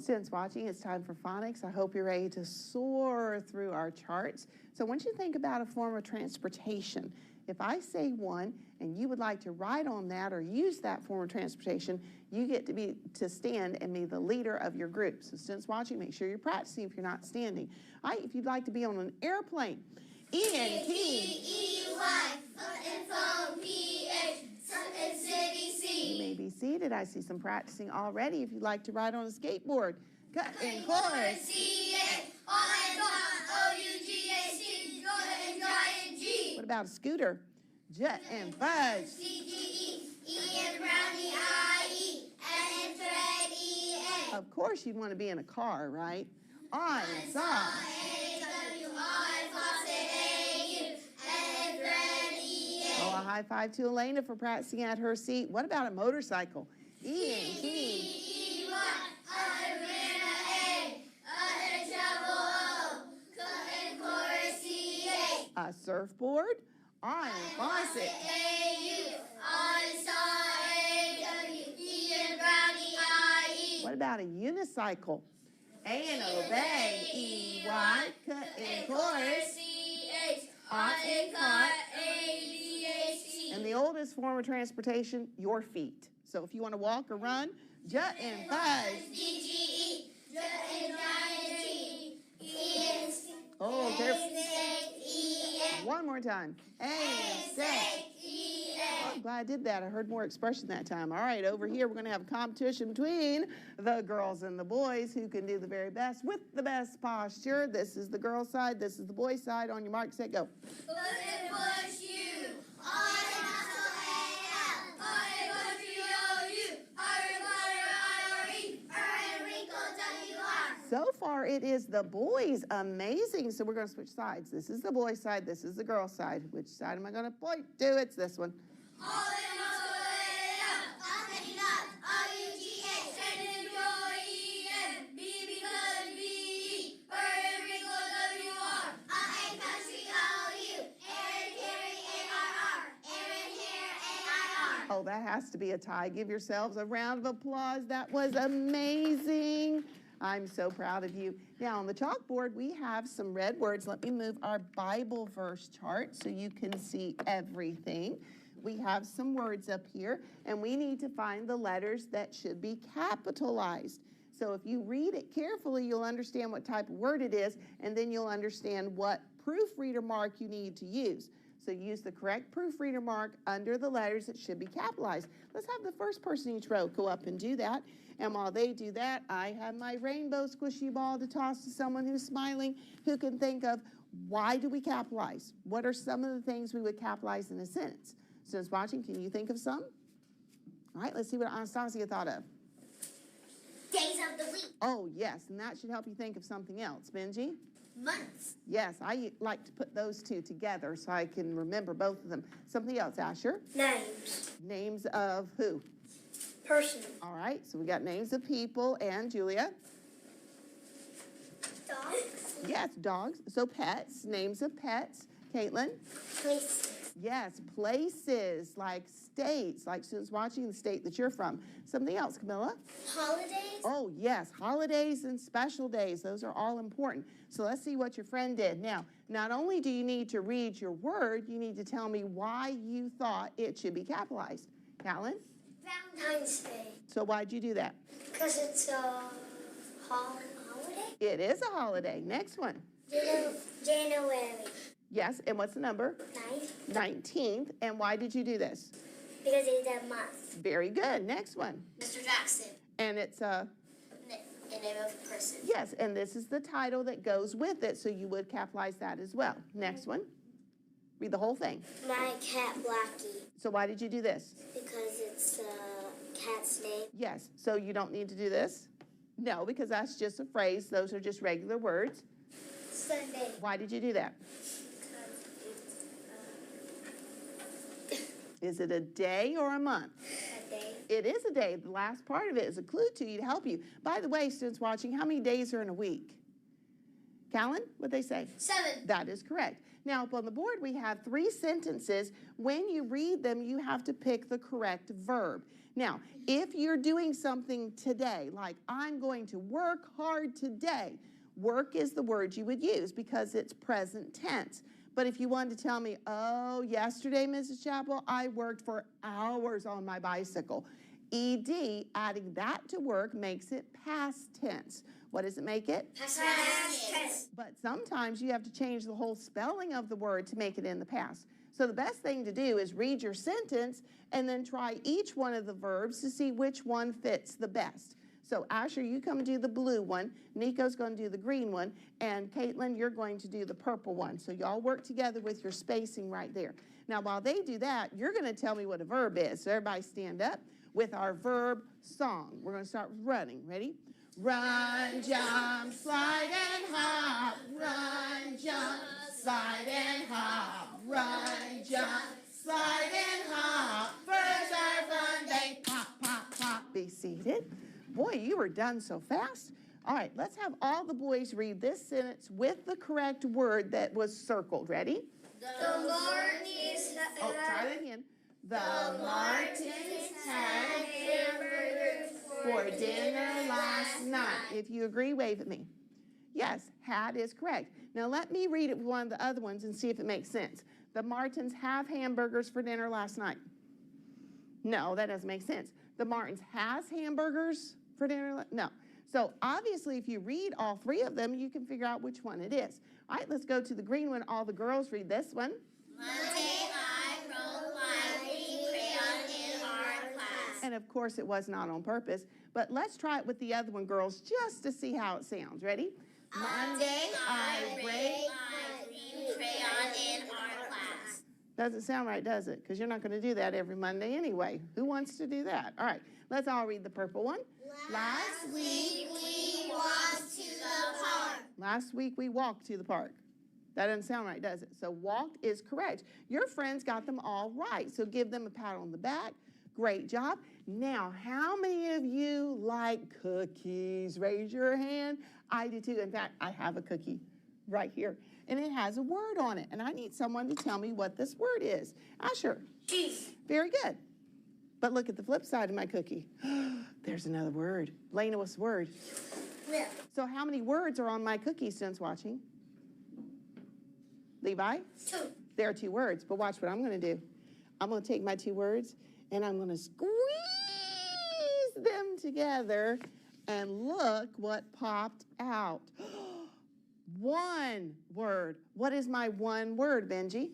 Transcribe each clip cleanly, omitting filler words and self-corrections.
Students watching, it's time for phonics. I hope you're ready to soar through our charts. So I want you to think about a form of transportation. If I say one and you would like to ride on that or use that form of transportation, you get to stand and be the leader of your group. So students watching, make sure you're practicing if you're not standing. All right, if you'd like to be on an airplane, E-N-T-E-Y, F-O-P-H, you may be seated. I see some practicing already. If you'd like to ride on a skateboard, cut and chorus. What about a scooter? Jet and fudge. Of course you'd want to be in a car, right? On and saw. Oh, a high five to Elena for practicing at her seat. What about a motorcycle? A surfboard? On and faucet. What about a unicycle? A-N-O-B-E-Y, cut and chorus. And the oldest form of transportation, your feet. So if you want to walk or run, jut and fudge. Oh, careful. One more time. Oh, I'm glad I did that. I heard more expression that time. All right, over here we're going to have a competition between the girls and the boys who can do the very best with the best posture. This is the girl side. This is the boy side. On your mark, set, go. So far, it is the boys. Amazing. So we're going to switch sides. This is the boy side. This is the girl side. Which side am I going to point to? It's this one. Oh, that has to be a tie. Give yourselves a round of applause. That was amazing. I'm so proud of you. Now, on the chalkboard, we have some red words. Let me move our Bible verse chart so you can see everything. We have some words up here, and we need to find the letters that should be capitalized. So if you read it carefully, you'll understand what type of word it is, and then you'll understand what proofreader mark you need to use. So use the correct proofreader mark under the letters that should be capitalized. Let's have the first person in each row go up and do that. And while they do that, I have my rainbow squishy ball to toss to someone who's smiling, who can think of, why do we capitalize? What are some of the things we would capitalize in a sentence? Students watching, can you think of some? All right, let's see what Anastasia thought of. Days of the week. Oh, yes, and that should help you think of something else. Benji? Months. Yes, I like to put those two together so I can remember both of them. Something else, Asher? Names. Names of who? Person. All right, so we got names of people. And Julia? Dogs. Yes, dogs. So pets, names of pets. Caitlin? Places. Yes, places, like states, like students watching the state that you're from. Something else, Camilla? Holidays. Oh, yes, holidays and special days. Those are all important. So let's see what your friend did. Now, not only do you need to read your word, you need to tell me why you thought it should be capitalized. Callan? Valentine's Day. So why'd you do that? Because it's a holiday. It is a holiday. Next one. January. Yes, and what's the number? 19th. And why did you do this? Because it's a month. Very good. Next one. Mr. Jackson. And it's The name of a person. yes, and this is the title that goes with it, so you would capitalize that as well. Next one. Read the whole thing. My cat, Blackie. So why did you do this? Because it's a cat's name. Yes, so you don't need to do this? No, because that's just a phrase. Those are just regular words. Sunday. Why did you do that? Is it a day or a month? A day. It is a day. The last part of it is a clue to you to help you. By the way, students watching, how many days are in a week? Callan, what'd they say? 7. That is correct. Now, up on the board, we have 3 sentences. When you read them, you have to pick the correct verb. Now, if you're doing something today, like I'm going to work hard today, work is the word you would use because it's present tense. But if you wanted to tell me, oh, yesterday, Mrs. Chappell, I worked for hours on my bicycle. ED, adding that to work makes it past tense. What does it make it? Past tense. But sometimes you have to change the whole spelling of the word to make it in the past. So the best thing to do is read your sentence and then try each one of the verbs to see which one fits the best. So Asher, you come do the blue one, Nico's going to do the green one, and Caitlin, you're going to do the purple one. So y'all work together with your spacing right there. Now while they do that, you're going to tell me what a verb is. So everybody stand up with our verb song. We're going to start running. Ready? Run, jump, slide, and hop. Run, jump, slide, and hop. Run, jump, slide, and hop. Birds are fun, they pop, pop, pop. Be seated. Boy, you were done so fast. All right, let's have all the boys read this sentence with the correct word that was circled. Ready? The Martins Oh, try that again. The Martins had hamburgers for dinner last night. If you agree, wave at me. Yes, had is correct. Now let me read it with one of the other ones and see if it makes sense. The Martins have hamburgers for dinner last night. No, that doesn't make sense. The Martins has hamburgers for dinner? No. So obviously if you read all three of them, you can figure out which one it is. All right, let's go to the green one. All the girls read this one. Monday I wrote my green crayon in our class. And of course it was not on purpose, but let's try it with the other one, girls, just to see how it sounds. Ready? Monday I wrote my green crayon in our class. Doesn't sound right, does it? Because you're not going to do that every Monday anyway. Who wants to do that? All right, let's all read the purple one. Last week we walked to the park. Last week we walked to the park. That doesn't sound right, does it? So walked is correct. Your friends got them all right, so give them a pat on the back. Great job. Now, how many of you like cookies? Raise your hand. I do too. In fact, I have a cookie right here, and it has a word on it, and I need someone to tell me what this word is. Asher. Cheese. Very good. But look at the flip side of my cookie. There's another word. Lena, what's the word? Flip. So how many words are on my cookie, students watching? Levi? 2. There are 2 words, but watch what I'm going to do. I'm going to take my 2 words, and I'm going to squeeze them together, and look what popped out. One word. What is my one word, Benji?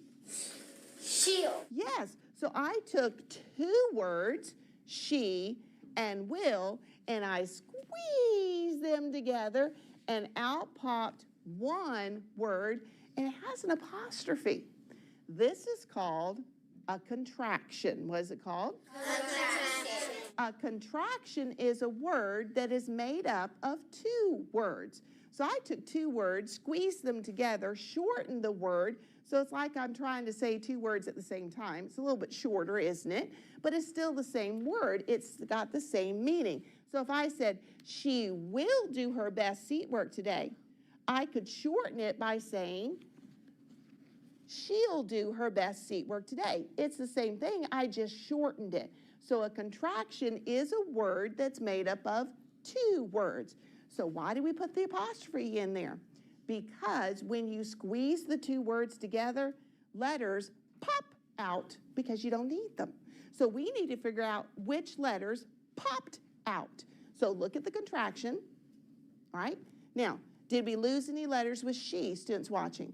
Shield. Yes. So I took 2 words, she and will, and I squeezed them together, and out popped one word, and it has an apostrophe. This is called a contraction. What is it called? Contraction. A contraction is a word that is made up of 2 words. So I took 2 words, squeezed them together, shortened the word, so it's like I'm trying to say 2 words at the same time. It's a little bit shorter, isn't it? But it's still the same word. It's got the same meaning. So if I said, she will do her best seat work today, I could shorten it by saying, she'll do her best seat work today. It's the same thing, I just shortened it. So a contraction is a word that's made up of 2 words. So why do we put the apostrophe in there? Because when you squeeze the 2 words together, letters pop out because you don't need them. So we need to figure out which letters popped out. So look at the contraction, all right? Now, did we lose any letters with she, students watching?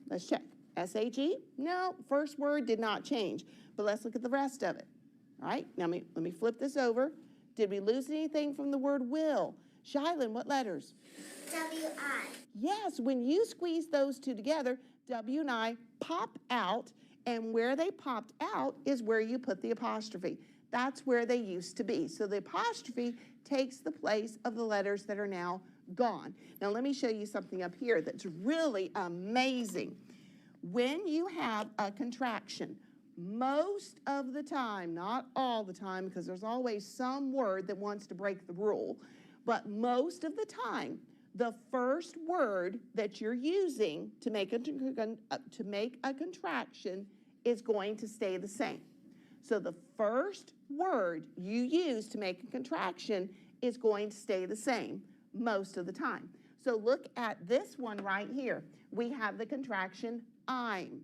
Let's check. S-H-E? No, first word did not change, but let's look at the rest of it. All right, now let me flip this over. Did we lose anything from the word will? Shylin, what letters? W-I. Yes, when you squeeze those 2 together, W and I pop out, and where they popped out is where you put the apostrophe. That's where they used to be. So the apostrophe takes the place of the letters that are now gone. Now let me show you something up here that's really amazing. When you have a contraction, most of the time, not all the time, because there's always some word that wants to break the rule, but most of the time, the first word that you're using to make a contraction is going to stay the same. So the first word you use to make a contraction is going to stay the same most of the time. So look at this one right here. We have the contraction I'm,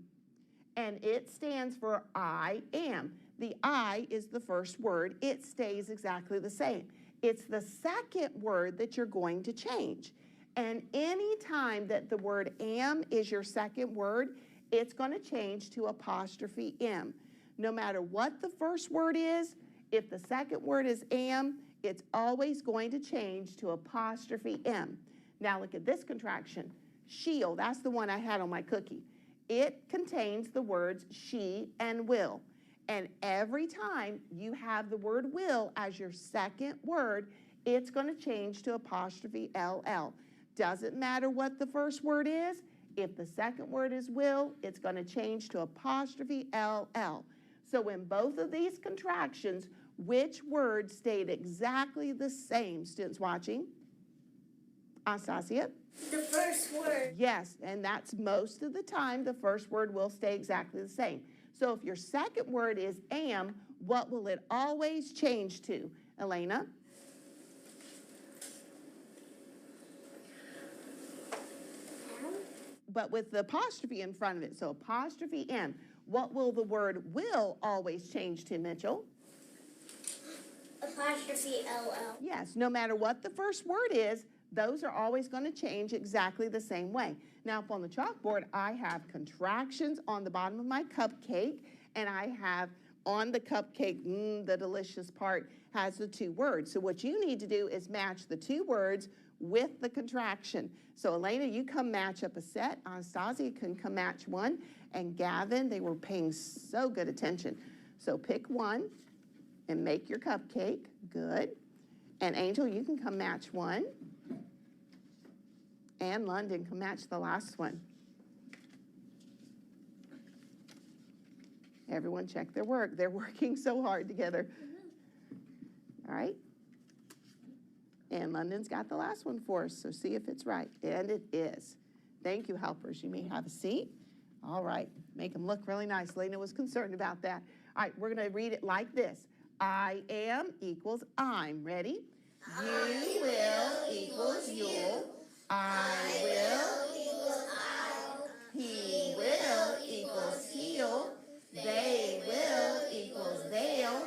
and it stands for I am. The I is the first word. It stays exactly the same. It's the second word that you're going to change. And any time that the word am is your second word, it's going to change to apostrophe M. No matter what the first word is, if the second word is am, it's always going to change to apostrophe M. Now look at this contraction. She'll, that's the one I had on my cookie. It contains the words she and will. And every time you have the word will as your second word, it's going to change to apostrophe LL. Doesn't matter what the first word is. If the second word is will, it's going to change to apostrophe LL. So in both of these contractions, which word stayed exactly the same? Students watching? Anastasia? The first word. Yes, and that's most of the time the first word will stay exactly the same. So if your second word is am, what will it always change to? Elena? But with the apostrophe in front of it, so apostrophe M. What will the word will always change to, Mitchell? Apostrophe LL. Yes, no matter what the first word is, those are always going to change exactly the same way. Now, up on the chalkboard, I have contractions on the bottom of my cupcake, and I have on the cupcake, the delicious part has the two words. So what you need to do is match the two words with the contraction. So Elena, you come match up a set. Anastasia can come match one. And Gavin, they were paying so good attention. So pick one and make your cupcake. Good. And Angel, you can come match one. And London can match the last one. Everyone check their work. They're working so hard together. All right. And London's got the last one for us, so see if it's right. And it is. Thank you, helpers. You may have a seat. All right. Make them look really nice. Lena was concerned about that. All right, we're going to read it like this. I am equals I'm. Ready? You will equals you'll. I will equals I'll. He will equals he'll. They will equals they'll.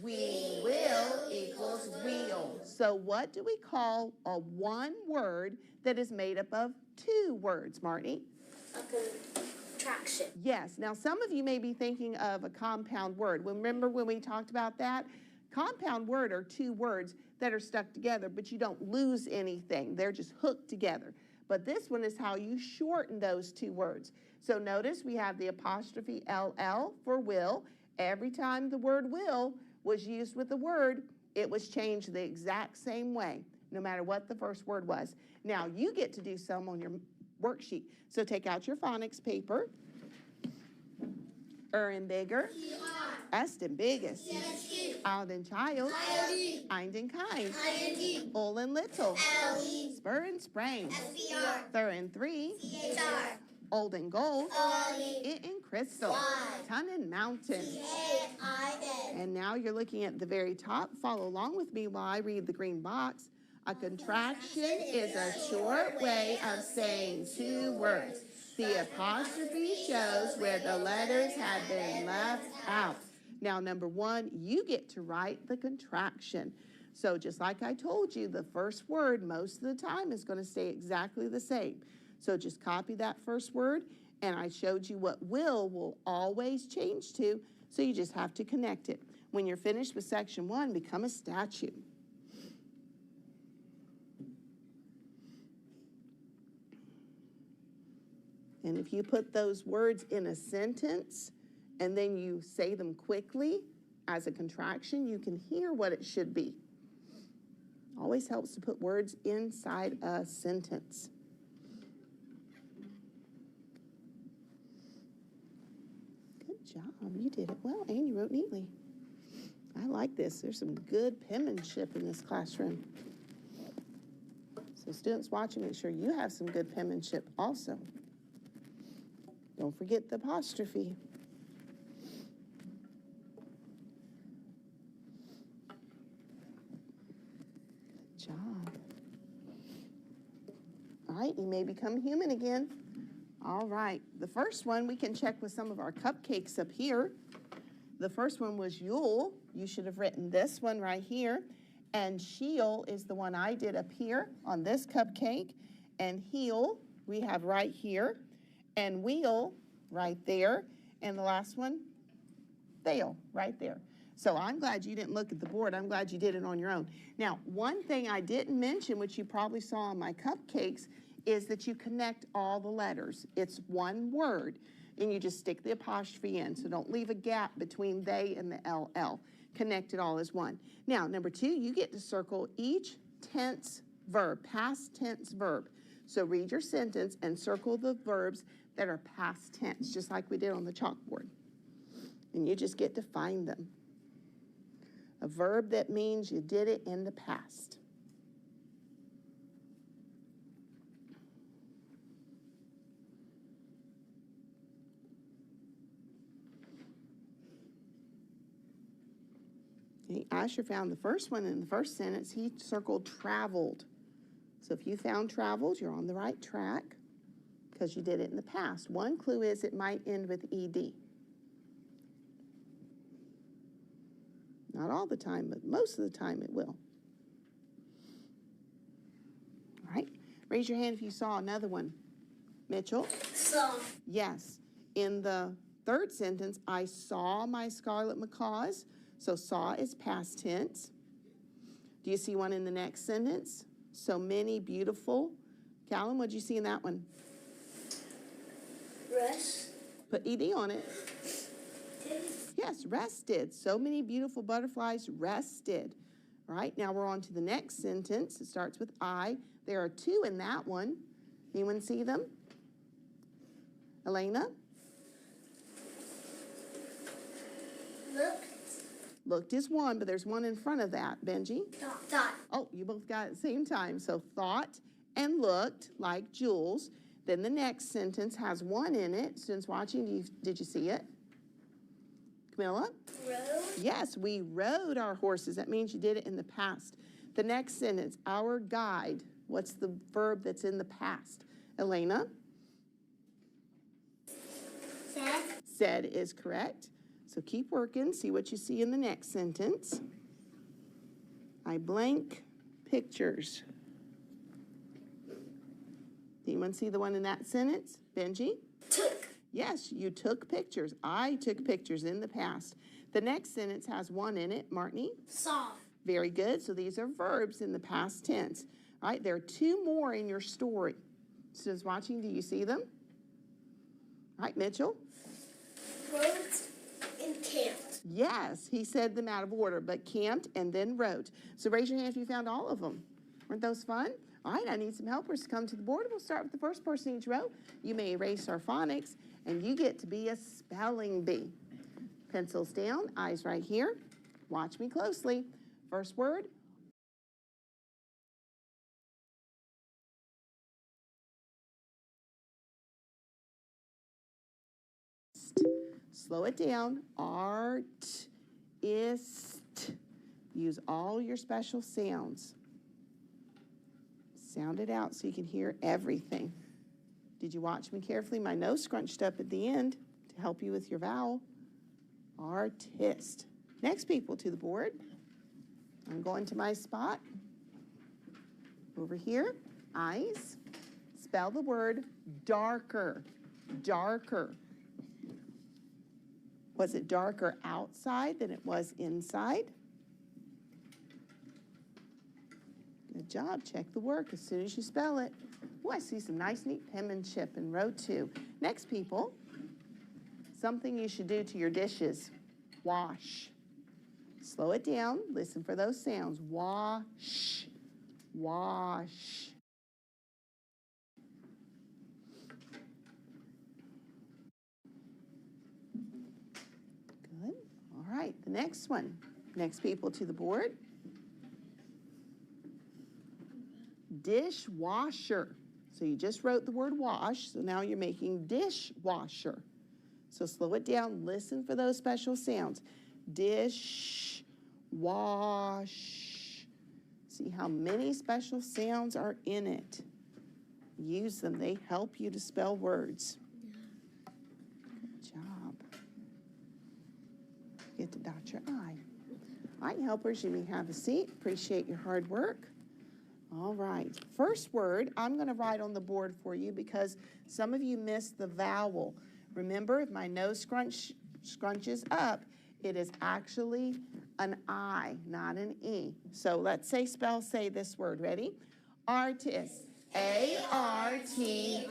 We will equals we'll. So what do we call a one word that is made up of two words, Marty? A contraction. Yes. Now, some of you may be thinking of a compound word. Remember when we talked about that? Compound word are two words that are stuck together, but you don't lose anything. They're just hooked together. But this one is how you shorten those two words. So notice we have the apostrophe LL for will. Every time the word will was used with the word, it was changed the exact same way, no matter what the first word was. Now, you get to do some on your worksheet. So take out your phonics paper. In bigger. Est in biggest. Out in child. Eind in kind. Ol in little. Spur in sprain. Thur in three. Old in gold. It in crystal. Ton in mountain. And now you're looking at the very top. Follow along with me while I read the green box. A contraction is a short way of saying two words. The apostrophe shows where the letters have been left out. Now, number one, you get to write the contraction. So just like I told you, the first word most of the time is going to stay exactly the same. So just copy that first word, and I showed you what will always change to, so you just have to connect it. When you're finished with section one, become a statue. And if you put those words in a sentence and then you say them quickly as a contraction, you can hear what it should be. Always helps to put words inside a sentence. Good job. You did it well, and you wrote neatly. I like this. There's some good penmanship in this classroom. So students watching, make sure you have some good penmanship also. Don't forget the apostrophe. All right, you may become human again. All right, the first one we can check with some of our cupcakes up here. The first one was Yule. You should have written this one right here. And Sheol is the one I did up here on this cupcake. And heel we have right here. And wheel right there. And the last one, Thale, right there. So I'm glad you didn't look at the board. I'm glad you did it on your own. Now, one thing I didn't mention, which you probably saw on my cupcakes, is that you connect all the letters. It's one word, and you just stick the apostrophe in. So don't leave a gap between they and the LL. Connect it all as one. Now, number 2, you get to circle each tense verb, past tense verb. So read your sentence and circle the verbs that are past tense, just like we did on the chalkboard. And you just get to find them. A verb that means you did it in the past. Okay, Asher found the first one in the first sentence. He circled traveled. So if you found traveled, you're on the right track because you did it in the past. One clue is it might end with ED. Not all the time, but most of the time it will. All right, raise your hand if you saw another one. Mitchell? Saw. Yes. In the third sentence, I saw my scarlet macaws. So saw is past tense. Do you see one in the next sentence? So many beautiful. Callum, what did you see in that one? Rest. Put ED on it. Yes, rested. So many beautiful butterflies rested. All right, now we're on to the next sentence. It starts with I. There are 2 in that one. Anyone see them? Elena? Looked. Looked is 1, but there's 1 in front of that. Benji? Thought. Oh, you both got it at the same time. So thought and looked like Jules. Then the next sentence has 1 in it. Students watching, did you see it? Camilla? Rode. Yes, we rode our horses. That means you did it in the past. The next sentence, our guide. What's the verb that's in the past? Elena? Said. Said is correct. So keep working. See what you see in the next sentence. I blank pictures. Anyone see the one in that sentence? Benji? Took. Yes, you took pictures. I took pictures in the past. The next sentence has 1 in it. Martini? Saw. Very good. So these are verbs in the past tense. All right, there are 2 more in your story. Students watching, do you see them? All right, Mitchell? Rode and camped. Yes, he said them out of order, but camped and then wrote. So raise your hand if you found all of them. Weren't those fun? All right, I need some helpers to come to the board. We'll start with the first person each row. You may erase our phonics, and you get to be a spelling bee. Pencils down, eyes right here. Watch me closely. First word. Slow it down. Artist. Use all your special sounds. Sound it out so you can hear everything. Did you watch me carefully? My nose scrunched up at the end to help you with your vowel. Artist. Next people to the board. I'm going to my spot. Over here, eyes. Spell the word darker. Darker. Was it darker outside than it was inside? Good job. Check the work as soon as you spell it. Oh, I see some nice, neat penmanship in row 2. Next, people, something you should do to your dishes. Wash. Slow it down. Listen for those sounds. Wash. Wash. Good. All right, the next one. Next people to the board. Dishwasher. So you just wrote the word wash, so now you're making dishwasher. So slow it down, listen for those special sounds. Dish, wash. See how many special sounds are in it. Use them. They help you to spell words. Good job. Get to dot your I. All right, helpers, you may have a seat. Appreciate your hard work. All right, first word I'm going to write on the board for you because some of you missed the vowel. Remember, if my nose scrunches up, it is actually an I, not an E. So let's say this word. Ready? Artist. A-R-T.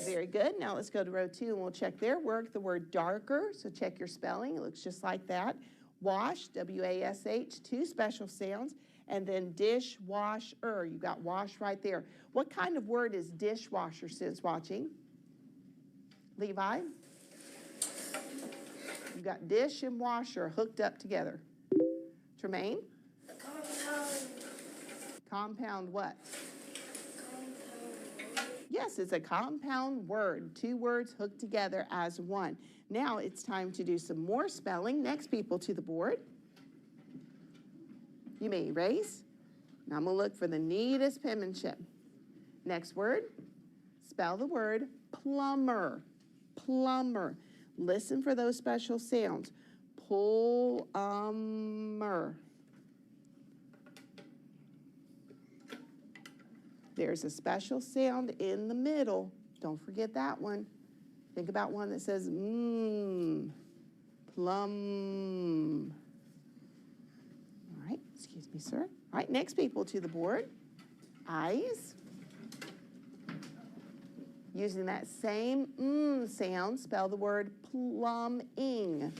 Very good. Now let's go to row 2 and we'll check their work. The word darker, so check your spelling. It looks just like that. Wash, W-A-S-H, 2 special sounds. And then dishwasher. You got wash right there. What kind of word is dishwasher since watching? Levi? You've got dish and washer hooked up together. Tremaine? Compound what? Yes, it's a compound word. 2 words hooked together as one. Now it's time to do some more spelling. Next people to the board. You may erase. Now I'm going to look for the neatest penmanship. Next word. Spell the word plumber. Plumber. Listen for those special sounds. Plumber. There's a special sound in the middle. Don't forget that one. Think about one that says plum. All right, excuse me, sir. All right, next people to the board. Eyes. Using that same sound, spell the word plumbing.